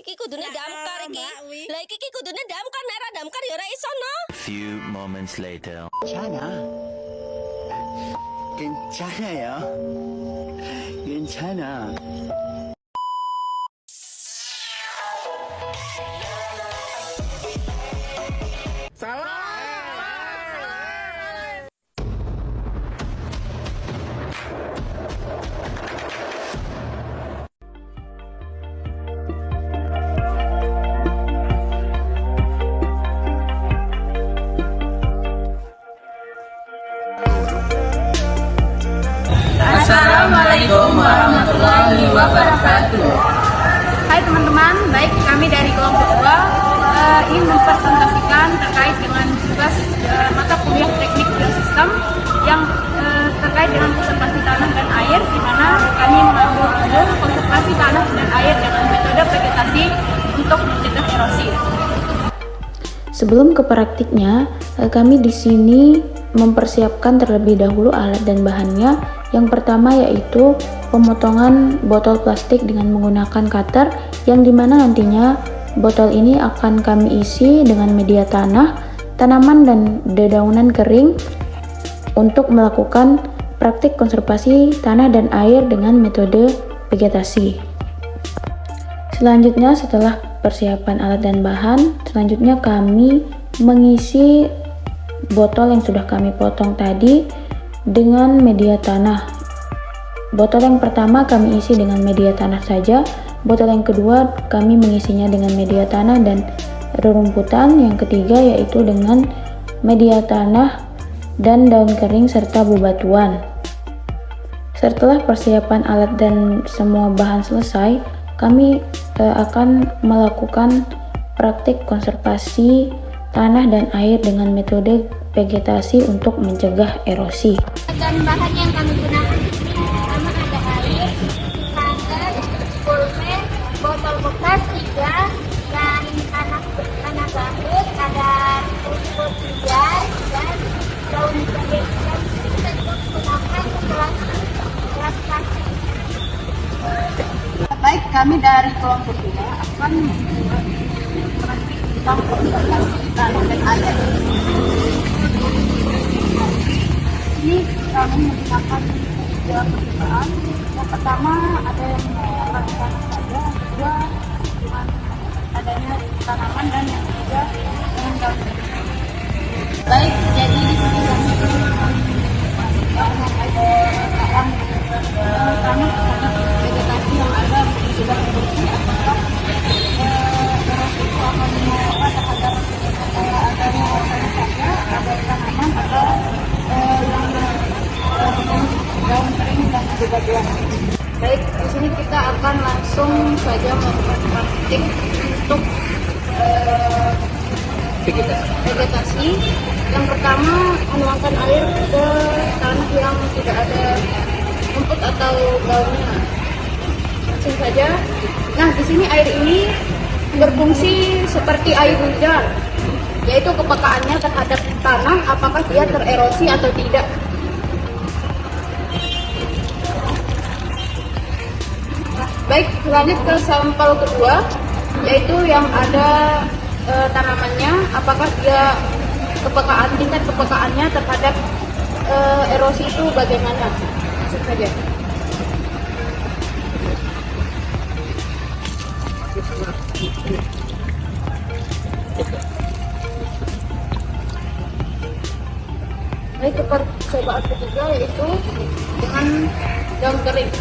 iki kudune damkar iki. Lah iki kudune damkar nek ora damkar ya ora iso no. Few moments later. 괜찮아요. 괜찮아. Assalamualaikum warahmatullahi wabarakatuh. Hai teman-teman, baik kami dari kelompok 2 ingin mempresentasikan terkait dengan tugas mata kuliah teknik biosistem yang terkait dengan konservasi tanah dan air, di mana kami mengambil modul konservasi tanah dan air dengan metode vegetasi untuk mencegah erosi. Sebelum ke praktiknya, kami di sini mempersiapkan terlebih dahulu alat dan bahannya. Yang pertama yaitu pemotongan botol plastik dengan menggunakan cutter, yang dimana nantinya botol ini akan kami isi dengan media tanah, tanaman dan dedaunan kering untuk melakukan praktik konservasi tanah dan air dengan metode vegetasi. Selanjutnya, setelah persiapan alat dan bahan, selanjutnya kami mengisi botol yang sudah kami potong tadi dengan media tanah. Botol yang pertama kami isi dengan media tanah saja, botol yang kedua kami mengisinya dengan media tanah dan rerumputan, yang ketiga yaitu dengan media tanah dan daun kering serta bebatuan. Setelah persiapan alat dan semua bahan selesai, kami akan melakukan praktik konservasi tanah dan air dengan metode vegetasi untuk mencegah erosi. Dan bahan yang kami gunakan pertama ada air, cutter, pulpen, botol bekas 3, dan tanah gambut, ada rumput liar dan daun kering. Dan kita juga menggunakan gelas plastik. Baik, kami dari kelompok 2 akan membuat praktik tentang konservasi tanah dan air. Ini kami menggunakan 3 percobaan. Yang pertama ada yang menggunakan tanah saja, kedua dengan adanya tanaman, dan yang ketiga dengan daun. Baik, jadi di sini kami ada pertanyaan pertama terhadap vegetasi yang ada sudah erosi, apakah erosi itu akan menyebabkan terhadap adanya tanah saja, ada tanaman, atau daun kering dan bebatuan. Baik, di sini kita akan langsung saja melakukan praktik untuk vegetasi. Yang pertama, menuangkan air ke tanah yang tidak ada rumput atau daunnya. Langsung saja. Nah, di sini air ini berfungsi seperti air hujan, yaitu kepekaannya terhadap tanah apakah dia tererosi atau tidak. Baik, lanjut ke sampel kedua, yaitu yang ada tanamannya, apakah dia tingkat kepekaannya terhadap erosi itu bagaimana. Langsung saja. Baik, ke percobaan ketiga yaitu dengan daun kering.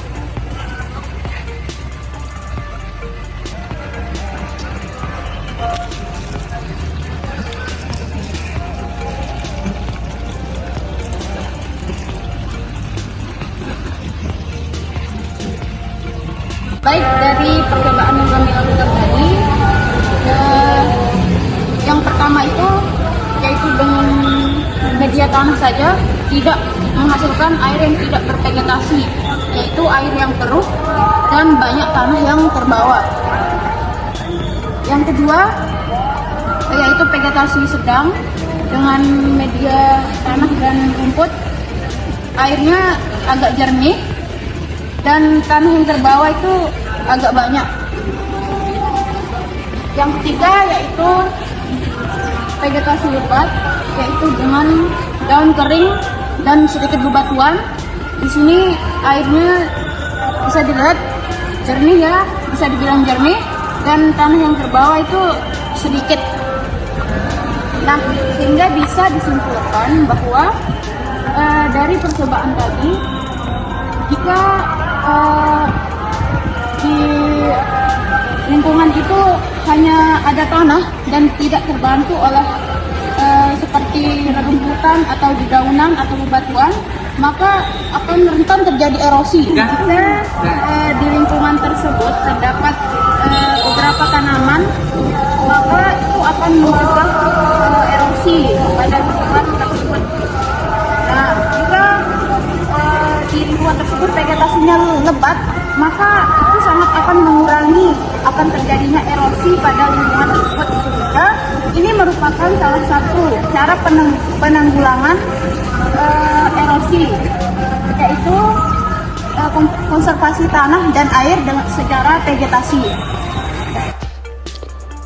Baik, dari percobaan yang kami lakukan tadi, yang pertama itu yaitu dengan media tanah saja tidak menghasilkan air yang tidak bervegetasi, yaitu air yang keruh dan banyak tanah yang terbawa. Yang kedua yaitu vegetasi sedang dengan media tanah dan rumput, airnya agak jernih dan tanah yang terbawa itu agak banyak. Yang ketiga yaitu vegetasi lebat, yaitu dengan daun kering dan sedikit bebatuan. Di sini airnya bisa dilihat jernih ya, bisa dibilang jernih, dan tanah yang terbawa itu sedikit. Nah, sehingga bisa disimpulkan bahwa dari percobaan tadi, jika di lingkungan itu hanya ada tanah dan tidak terbantu oleh seperti rerumputan atau dedaunan atau bebatuan, maka akan rentan terjadi erosi. Jika di lingkungan tersebut terdapat beberapa tanaman, maka itu akan menyebabkan erosi pada lingkungan tersebut. Nah, jika di lingkungan tersebut vegetasinya lebat, maka itu sangat akan mengurangi akan terjadinya erosi pada lingkungan tersebut, sehingga ini merupakan salah satu cara penanggulangan erosi, yaitu konservasi tanah dan air dengan secara vegetasi.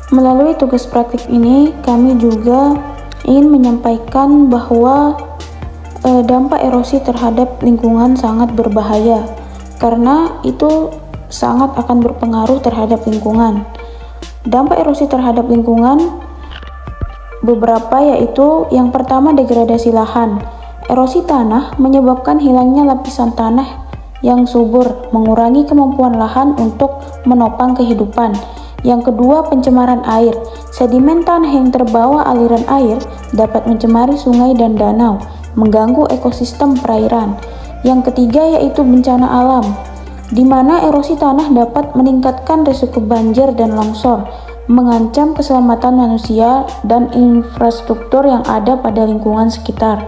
Melalui tugas praktik ini, kami juga ingin menyampaikan bahwa dampak erosi terhadap lingkungan sangat berbahaya, karena itu sangat akan berpengaruh terhadap lingkungan. Dampak erosi terhadap lingkungan beberapa, yaitu yang pertama degradasi lahan. Erosi tanah menyebabkan hilangnya lapisan tanah yang subur, mengurangi kemampuan lahan untuk menopang kehidupan. Yang kedua, pencemaran air. Sedimen tanah yang terbawa aliran air dapat mencemari sungai dan danau, mengganggu ekosistem perairan. Yang ketiga yaitu bencana alam, di mana erosi tanah dapat meningkatkan risiko banjir dan longsor, mengancam keselamatan manusia dan infrastruktur yang ada pada lingkungan sekitar.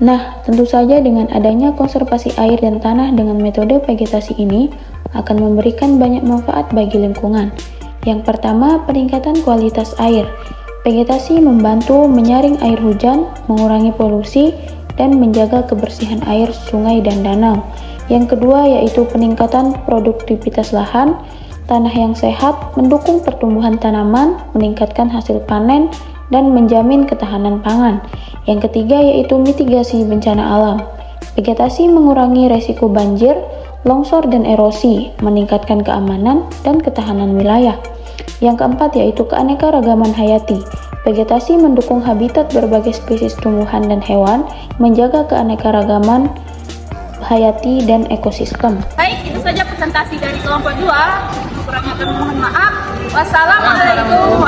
Nah, tentu saja dengan adanya konservasi air dan tanah dengan metode vegetasi ini akan memberikan banyak manfaat bagi lingkungan. Yang pertama, peningkatan kualitas air. Vegetasi membantu menyaring air hujan, mengurangi polusi, dan menjaga kebersihan air sungai dan danau. Yang kedua yaitu peningkatan produktivitas lahan. Tanah yang sehat mendukung pertumbuhan tanaman, meningkatkan hasil panen, dan menjamin ketahanan pangan. Yang ketiga yaitu mitigasi bencana alam. Vegetasi mengurangi resiko banjir, longsor, dan erosi, meningkatkan keamanan dan ketahanan wilayah. Yang keempat yaitu keanekaragaman hayati. Vegetasi mendukung habitat berbagai spesies tumbuhan dan hewan, menjaga keanekaragaman hayati dan ekosistem. Baik, itu saja presentasi dari kelompok 2. Kurangnya kami mohon maaf. Wassalamualaikum